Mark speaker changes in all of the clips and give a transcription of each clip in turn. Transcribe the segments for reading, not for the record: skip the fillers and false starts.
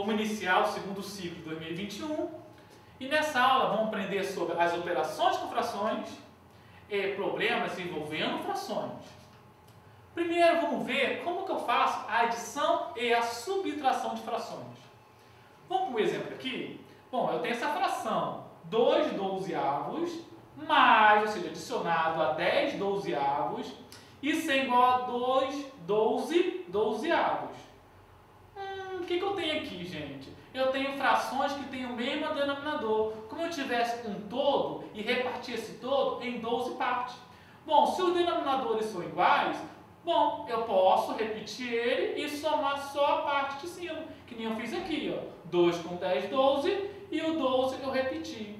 Speaker 1: Vamos iniciar o segundo ciclo de 2021 e nessa aula vamos aprender sobre as operações com frações e problemas envolvendo frações. Primeiro vamos ver como que eu faço a adição e a subtração de frações. Vamos para um exemplo aqui? Bom, eu tenho essa fração 2 dozeavos mais, ou seja, adicionado a 10 dozeavos, isso é igual a 2 dozeavos. O que eu tenho aqui, gente? Eu tenho frações que têm o mesmo denominador. Como eu tivesse um todo e repartir esse todo em 12 partes. Bom, se os denominadores são iguais, bom, eu posso repetir ele e somar só a parte de cima, que nem eu fiz aqui, ó. 2 com 10, 12, e o 12 eu repeti.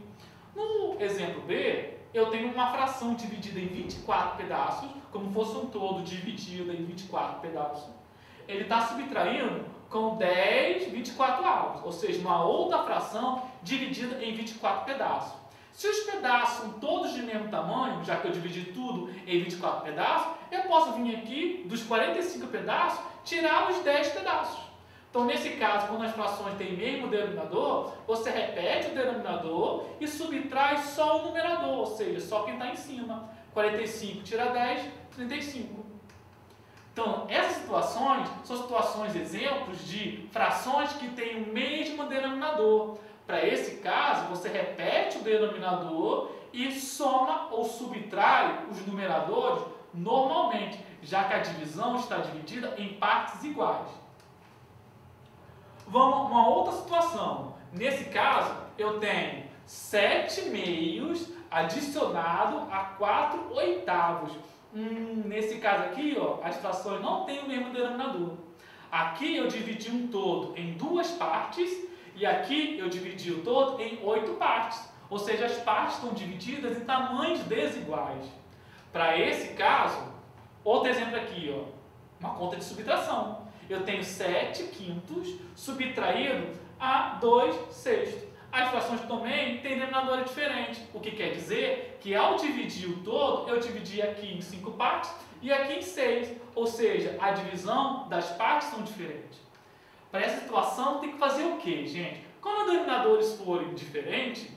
Speaker 1: No exemplo B, eu tenho uma fração dividida em 24 pedaços, como fosse um todo dividido em 24 pedaços. Ele está subtraindo com 10 24avos, ou seja, uma outra fração dividida em 24 pedaços. Se os pedaços são todos de mesmo tamanho, já que eu dividi tudo em 24 pedaços, eu posso vir aqui, dos 45 pedaços, tirar os 10 pedaços. Então, nesse caso, quando as frações têm mesmo denominador, você repete o denominador e subtrai só o numerador, ou seja, só quem está em cima. 45 tira 10, 35. Então, essas situações são situações, exemplos de frações que têm o mesmo denominador. Para esse caso, você repete o denominador e soma ou subtrai os numeradores normalmente, já que a divisão está dividida em partes iguais. Vamos a uma outra situação. Nesse caso, eu tenho 7 meios adicionado a 4 oitavos. Nesse caso aqui, ó, as frações não têm o mesmo denominador. Aqui eu dividi um todo em 2 partes e aqui eu dividi o todo em 8 partes. Ou seja, as partes estão divididas em tamanhos desiguais. Para esse caso, outro exemplo aqui, ó, uma conta de subtração. Eu tenho 7 quintos subtraído a 2 sextos. As frações também têm denominador diferente, o que quer dizer que ao dividir o todo, eu dividi aqui em 5 partes e aqui em 6, ou seja, a divisão das partes são diferentes. Para essa situação, tem que fazer o quê, gente? Quando os denominadores forem diferentes,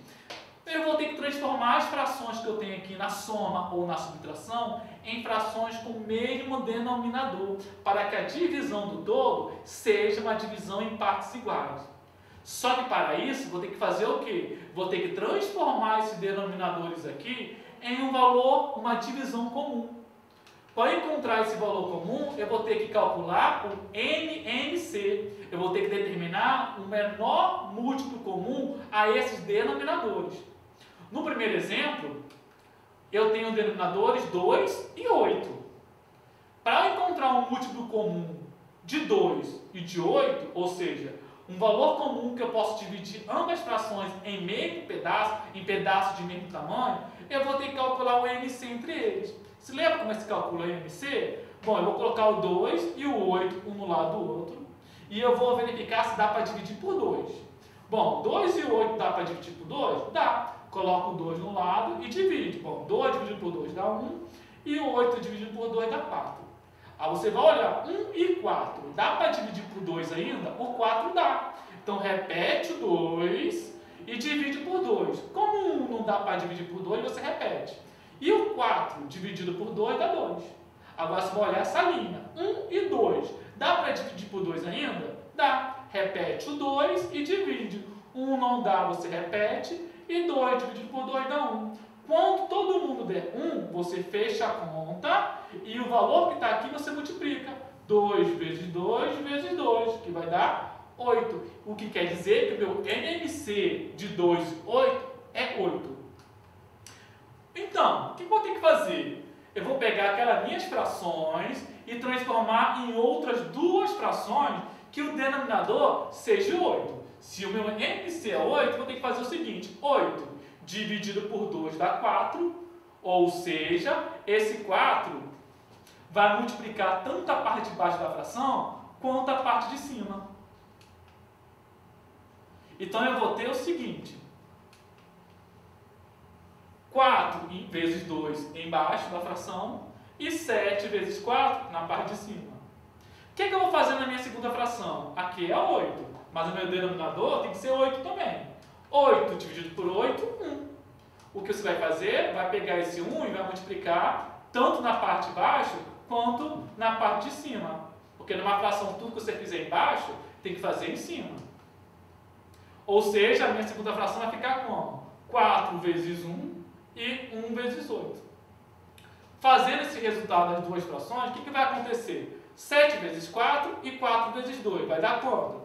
Speaker 1: eu vou ter que transformar as frações que eu tenho aqui na soma ou na subtração em frações com o mesmo denominador, para que a divisão do todo seja uma divisão em partes iguais. Só que para isso, vou ter que fazer o quê? Vou ter que transformar esses denominadores aqui em um valor, uma divisão comum. Para encontrar esse valor comum, eu vou ter que calcular o NMC. Eu vou ter que determinar o menor múltiplo comum a esses denominadores. No primeiro exemplo, eu tenho denominadores 2 e 8. Para encontrar um múltiplo comum de 2 e de 8, ou seja, um valor comum que eu posso dividir ambas frações em mesmo pedaço, em pedaços de mesmo tamanho, eu vou ter que calcular o MC entre eles. Se lembra como se calcula o MC? Bom, eu vou colocar o 2 e o 8 um no lado do outro e eu vou verificar se dá para dividir por 2. Bom, 2 e o 8 dá para dividir por 2? Dá. Coloco o 2 no lado e divide. Bom, 2 dividido por 2 dá 1 e o 8 dividido por 2 dá 4. Aí você vai olhar, 1 e 4, dá para dividir por 2 ainda? Por 4 dá. Então repete o 2 e divide por 2. Como 1 não dá para dividir por 2, você repete. E o 4 dividido por 2 dá 2. Agora você vai olhar essa linha, 1 e 2, dá para dividir por 2 ainda? Dá. Repete o 2 e divide. 1 não dá, você repete, e 2 dividido por 2 dá 1. Quando todo mundo der 1, você fecha a conta e o valor que está aqui você multiplica. 2 vezes 2 vezes 2, que vai dar 8. O que quer dizer que o meu NMC de 2 e 8 é 8. Então, o que eu vou ter que fazer? Eu vou pegar aquelas minhas frações e transformar em outras 2 frações que o denominador seja 8. Se o meu NMC é 8, eu vou ter que fazer o seguinte: 8 dividido por 2 dá 4, ou seja, esse 4 vai multiplicar tanto a parte de baixo da fração quanto a parte de cima. Então eu vou ter o seguinte: 4 vezes 2 embaixo da fração e 7 vezes 4 na parte de cima. O que eu vou fazer na minha segunda fração? Aqui é 8. mas o meu denominador tem que ser 8 também. 8 dividido por 8, 1. O que você vai fazer? Vai pegar esse 1 e vai multiplicar tanto na parte de baixo quanto na parte de cima. Porque numa fração, tudo que você fizer embaixo, tem que fazer em cima. Ou seja, a minha segunda fração vai ficar como? 4 vezes 1 e 1 vezes 8. Fazendo esse resultado das duas frações, o que vai acontecer? 7 vezes 4 e 4 vezes 2. Vai dar quanto?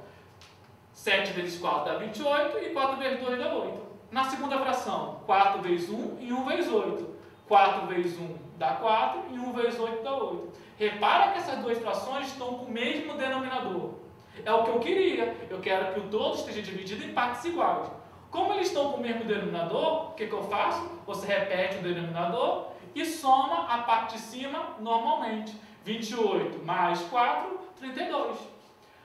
Speaker 1: 7 vezes 4 dá 28 e 4 vezes 2 dá 8. Na segunda fração, 4 vezes 1 e 1 vezes 8. 4 vezes 1 dá 4 e 1 vezes 8 dá 8. Repara que essas duas frações estão com o mesmo denominador. É o que eu queria. Eu quero que o todo esteja dividido em partes iguais. Como eles estão com o mesmo denominador, o que eu faço? Você repete o denominador e soma a parte de cima normalmente. 28 mais 4, 32.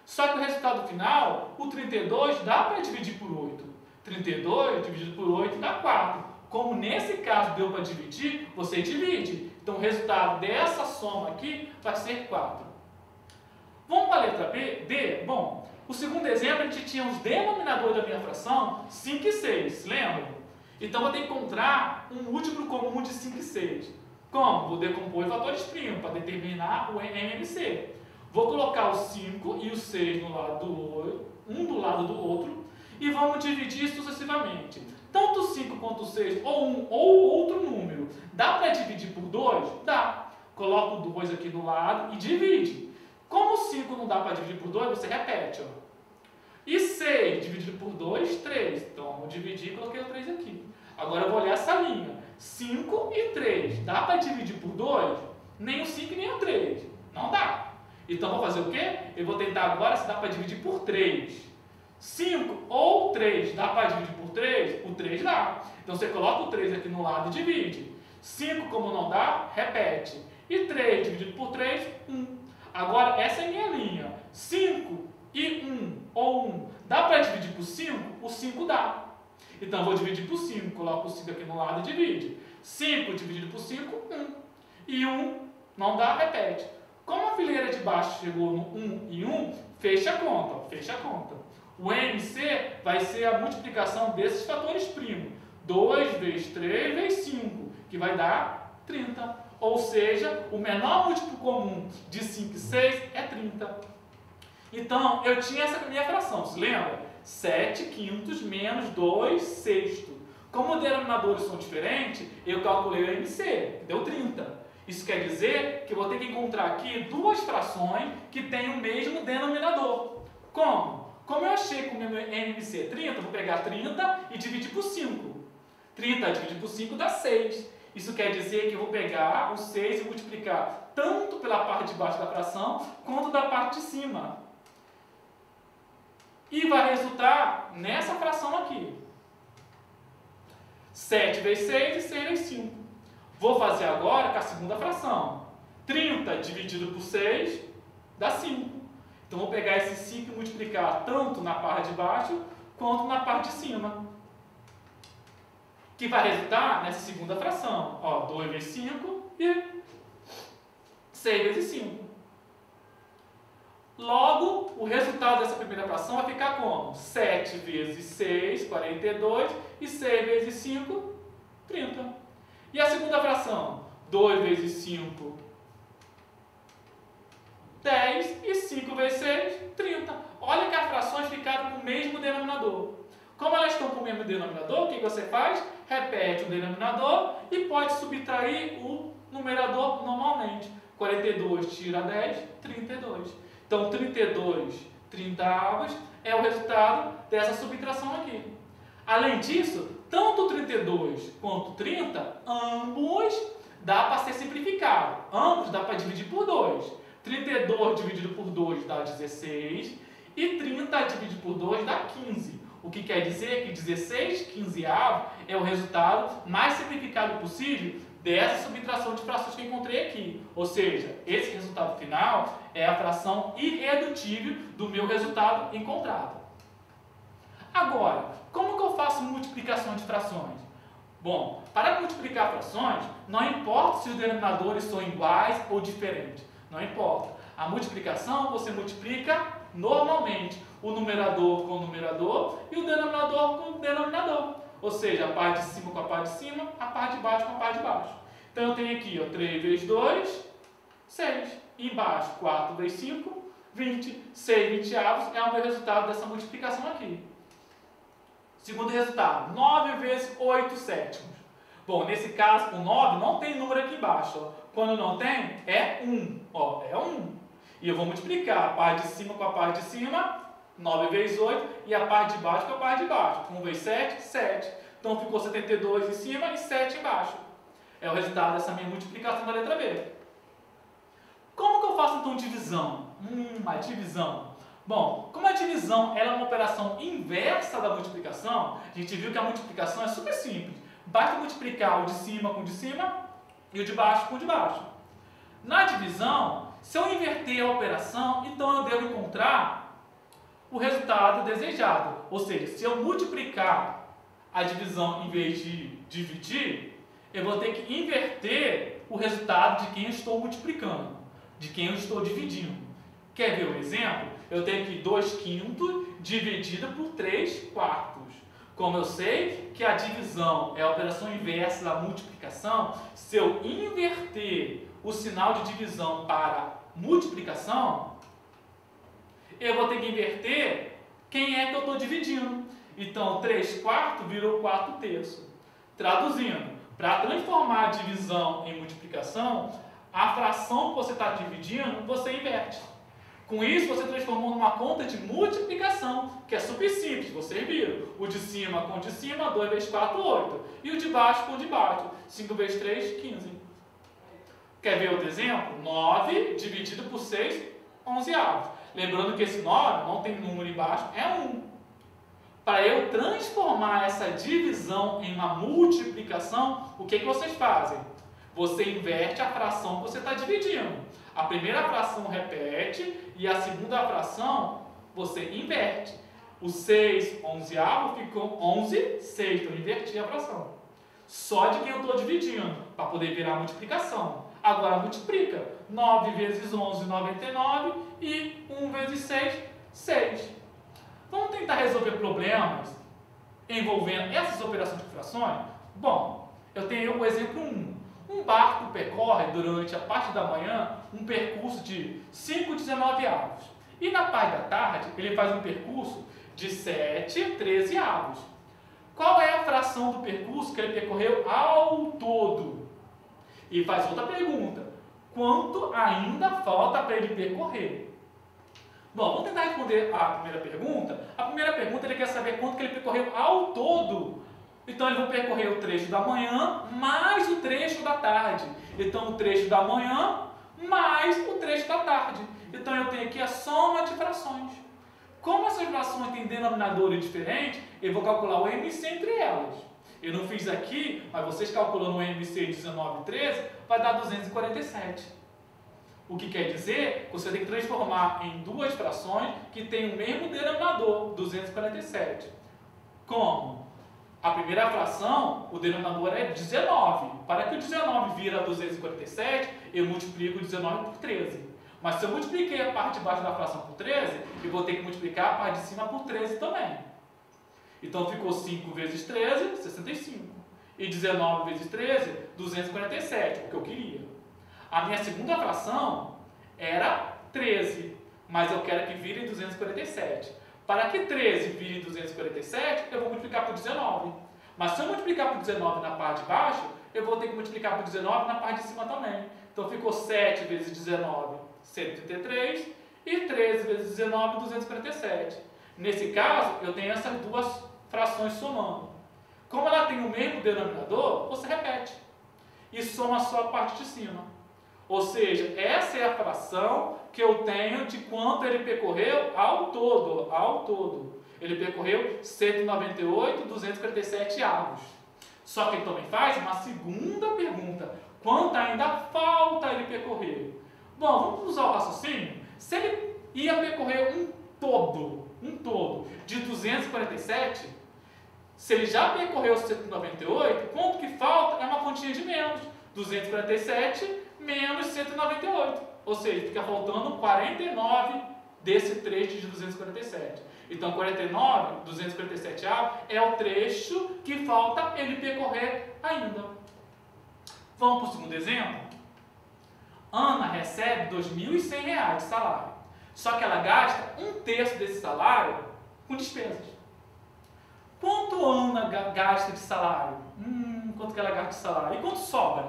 Speaker 1: Só que o resultado final, o 32 dá para dividir por 8. 32 dividido por 8 dá 4. Como nesse caso deu para dividir, você divide. Então o resultado dessa soma aqui vai ser 4. Vamos para a letra D? Bom, o segundo exemplo a gente tinha os denominadores da minha fração 5 e 6, lembra? Então vou ter que encontrar um múltiplo comum de 5 e 6. Como? Vou decompor em fatores primos para determinar o MMC. Vou colocar o 5 e o 6 no lado um do lado do outro e vamos dividir sucessivamente. Tanto o 5 quanto o 6, ou um ou outro número, dá para dividir por 2? Dá. Coloca o 2 aqui do lado e divide. Como o 5 não dá para dividir por 2, você repete. Ó. E 6 dividido por 2, 3. Então, vou dividir e coloquei o 3 aqui. Agora eu vou olhar essa linha. 5 e 3. Dá para dividir por 2? Nem o 5 nem o 3. Não dá. Então, vou fazer o quê? Eu vou tentar agora se dá para dividir por 3. 5 ou 3 dá para dividir por 3? O 3 dá. Então, você coloca o 3 aqui no lado e divide. 5, como não dá, repete. E 3 dividido por 3, 1. Agora, essa é a minha linha. 5 e 1 ou 1. Dá para dividir por 5? O 5 dá. Então, eu vou dividir por 5. Coloco o 5 aqui no lado e divide. 5 dividido por 5, 1. E 1 não dá, repete. Como a fileira de baixo chegou no 1 e 1, fecha a conta. Fecha a conta. O MC vai ser a multiplicação desses fatores primos. 2 vezes 3 vezes 5, que vai dar 30. Ou seja, o menor múltiplo comum de 5 e 6 é 30. Então, eu tinha essa minha fração, se lembra? 7 quintos menos 2 sextos. Como os denominadores são diferentes, eu calculei o MC, que deu 30. Isso quer dizer que eu vou ter que encontrar aqui duas frações que têm o mesmo denominador. Como? Como eu achei que o meu MMC é 30, eu vou pegar 30 e dividir por 5. 30 dividido por 5 dá 6. Isso quer dizer que eu vou pegar o 6 e multiplicar tanto pela parte de baixo da fração, quanto da parte de cima. E vai resultar nessa fração aqui. 7 vezes 6 e 6 vezes 5. Vou fazer agora com a segunda fração. 30 dividido por 6 dá 5. Então, vou pegar esse 5 e multiplicar tanto na parte de baixo, quanto na parte de cima. Que vai resultar nessa segunda fração. Ó, 2 vezes 5 e 6 vezes 5. Logo, o resultado dessa primeira fração vai ficar como? 7 vezes 6, 42, e 6 vezes 5, 30. E a segunda fração? 2 vezes 5, 10, e 5 vezes 6, 30. Olha que as frações ficaram com o mesmo denominador. Como elas estão com o mesmo denominador, o que você faz? Repete o denominador e pode subtrair o numerador normalmente. 42 tira 10, 32. Então, 32 30avos é o resultado dessa subtração aqui. Além disso, tanto 32 quanto 30, ambos dá para ser simplificado. Ambos dá para dividir por 2. 32 dividido por 2 dá 16 e 30 dividido por 2 dá 15. O que quer dizer que 16 quinzeavos é o resultado mais simplificado possível dessa subtração de frações que eu encontrei aqui. Ou seja, esse resultado final é a fração irredutível do meu resultado encontrado. Agora, como que eu faço multiplicação de frações? Bom, para multiplicar frações, não importa se os denominadores são iguais ou diferentes. Não importa. A multiplicação você multiplica normalmente o numerador com o numerador e o denominador com o denominador. Ou seja, a parte de cima com a parte de cima, a parte de baixo com a parte de baixo. Então eu tenho aqui, ó, 3 vezes 2, 6. E embaixo, 4 vezes 5, 20. 6 vinte-avos é o meu resultado dessa multiplicação aqui. Segundo resultado, 9 vezes 8 sétimos. Bom, nesse caso, o 9 não tem número aqui embaixo. Ó. Quando não tem, é 1. Ó, é 1. E eu vou multiplicar a parte de cima com a parte de cima, 9 vezes 8, e a parte de baixo com a parte de baixo. 1 vezes 7, 7. Então ficou 72 em cima e 7 embaixo. É o resultado dessa minha multiplicação da letra B. Como que eu faço então divisão? A divisão. Bom, como a divisão ela é uma operação inversa da multiplicação, a gente viu que a multiplicação é super simples. Basta multiplicar o de cima com o de cima e o de baixo com o de baixo. Na divisão, se eu inverter a operação, então eu devo encontrar o resultado desejado. Ou seja, se eu multiplicar a divisão em vez de dividir, eu vou ter que inverter o resultado de quem eu estou multiplicando, de quem eu estou dividindo. Quer ver o exemplo? Eu tenho aqui 2/5 dividido por 3/4. Como eu sei que a divisão é a operação inversa da multiplicação, se eu inverter o sinal de divisão para multiplicação, eu vou ter que inverter quem é que eu estou dividindo. Então, 3/4 virou 4/3. Traduzindo, para transformar a divisão em multiplicação, a fração que você está dividindo, você inverte. Com isso, você transformou numa conta de multiplicação, que é super simples, vocês viram. O de cima com o de cima, 2 vezes 4, 8. E o de baixo com o de baixo, 5 vezes 3, 15. Quer ver outro exemplo? 9 dividido por 6, 11avos. Lembrando que esse 9 não tem número embaixo, é 1. Para eu transformar essa divisão em uma multiplicação, o que vocês fazem? Você inverte a fração que você está dividindo. A primeira fração repete e a segunda fração você inverte. O 6 11avos ficou 11 6, então eu inverti a fração. Só de quem eu estou dividindo, para poder virar multiplicação. Agora multiplica. 9 vezes 11, 99 e 1 vezes 6, 6. Vamos tentar resolver problemas envolvendo essas operações de frações? Bom, eu tenho o exemplo 1. Um barco percorre durante a parte da manhã um percurso de 5/19avos. E na parte da tarde ele faz um percurso de 7/13avos. Qual é a fração do percurso que ele percorreu ao todo? E faz outra pergunta. Quanto ainda falta para ele percorrer? Bom, vamos tentar responder a primeira pergunta. A primeira pergunta ele quer saber quanto que ele percorreu ao todo. Então, ele vai percorrer o trecho da manhã mais o trecho da tarde. Então, o trecho da manhã mais o trecho da tarde. Então, eu tenho aqui a soma de frações. Como essas frações têm denominadores diferentes, eu vou calcular o MC entre elas. Eu não fiz aqui, mas vocês calculando o MC 19 e 13, vai dar 247. O que quer dizer que você tem que transformar em duas frações que têm o mesmo denominador, 247. Como? A primeira fração, o denominador é 19. Para que o 19 vira 247, eu multiplico o 19 por 13. Mas se eu multipliquei a parte de baixo da fração por 13, eu vou ter que multiplicar a parte de cima por 13 também. Então ficou 5 vezes 13, 65. E 19 vezes 13, 247, o que eu queria. A minha segunda fração era 13, mas eu quero que vire 247. Para que 13 vire 247, eu vou multiplicar por 19. Mas se eu multiplicar por 19 na parte de baixo, eu vou ter que multiplicar por 19 na parte de cima também. Então ficou 7 vezes 19, 133, e 13 vezes 19, 247. Nesse caso, eu tenho essas duas frações somando. Como ela tem o mesmo denominador, você repete. E soma só a parte de cima. Ou seja, essa é a fração que eu tenho de quanto ele percorreu ao todo. Ao todo. Ele percorreu 198,247 avos. Só que ele também faz uma segunda pergunta. Quanto ainda falta ele percorrer? Bom, vamos usar o raciocínio. Se ele ia percorrer um todo de 247, se ele já percorreu 198, quanto que falta é uma continha de menos. 247 menos 198. Ou seja, fica faltando 49 desse trecho de 247. Então, 49, 247A é o trecho que falta ele percorrer ainda. Vamos para o segundo exemplo? Ana recebe R$ 2.100 de salário, só que ela gasta 1/3 desse salário com despesas. Quanto a Ana gasta de salário? Quanto que ela gasta de salário? E quanto sobra?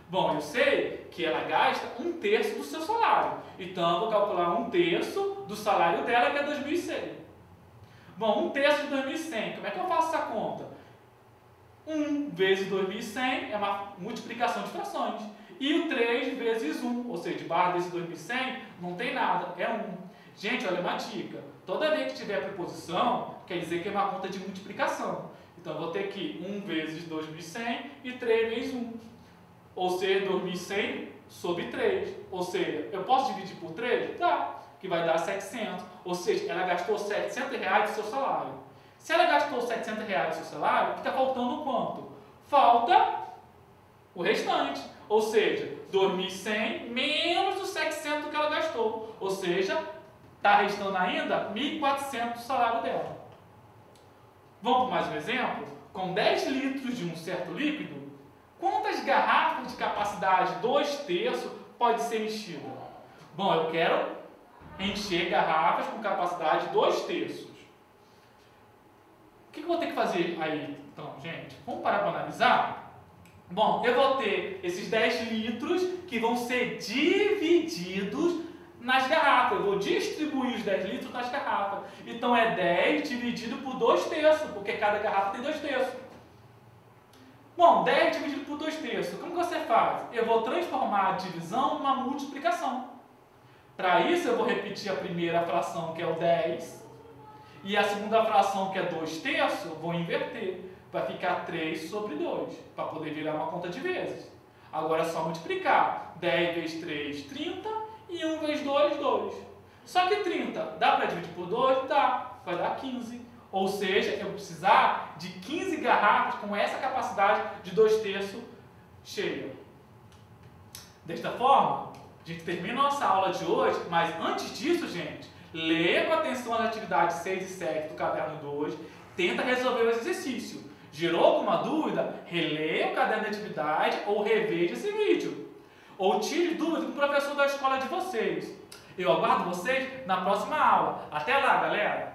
Speaker 1: Bom, eu sei que ela gasta 1/3 do seu salário. Então, eu vou calcular 1/3 do salário dela, que é 2.100. Bom, 1/3 de 2.100. Como é que eu faço essa conta? 1 vezes 2.100 é uma multiplicação de frações. E o 3 vezes 1, ou seja, debaixo desse 2.100 não tem nada, é 1. Gente, olha uma dica. Toda vez que tiver preposição, quer dizer que é uma conta de multiplicação. Então, eu vou ter aqui 1 vezes 2.100 e 3 vezes 1. Ou seja, 2.100 sobre 3. Ou seja, eu posso dividir por 3? Dá, que vai dar 700. Ou seja, ela gastou R$700 do seu salário. Se ela gastou R$700 do seu salário, fica faltando quanto? Falta o restante. Ou seja, 2.100 menos os 700 que ela gastou. Ou seja, está restando ainda 1.400 do salário dela. Vamos para mais um exemplo? Com 10 litros de um certo líquido, quantas garrafas de capacidade 2/3 pode ser enchida? Bom, eu quero encher garrafas com capacidade 2/3. O que eu vou ter que fazer aí, então, gente? Vamos parar para analisar? Bom, eu vou ter esses 10 litros que vão ser divididos nas garrafas. Eu vou distribuir os 10 litros nas garrafas. Então, é 10 dividido por 2/3, porque cada garrafa tem 2/3. Bom, 10 dividido por 2/3. Como você faz? Eu vou transformar a divisão numa multiplicação. Para isso, eu vou repetir a primeira fração, que é o 10. E a segunda fração, que é 2/3, eu vou inverter. Vai ficar 3 sobre 2, para poder virar uma conta de vezes. Agora é só multiplicar. 10 vezes 3, 30. E 1 vezes 2, 2. Só que 30, dá para dividir por 2? Dá. Vai dar 15. Ou seja, eu vou precisar de 15 garrafas com essa capacidade de 2/3 cheia. Desta forma, a gente termina a nossa aula de hoje, mas antes disso, gente, leia com atenção as atividades 6 e 7 do caderno 2, tenta resolver o exercício. Gerou alguma dúvida? Releia o caderno de atividade ou reveja esse vídeo. Ou tire dúvida com o professor da escola de vocês. Eu aguardo vocês na próxima aula. Até lá, galera!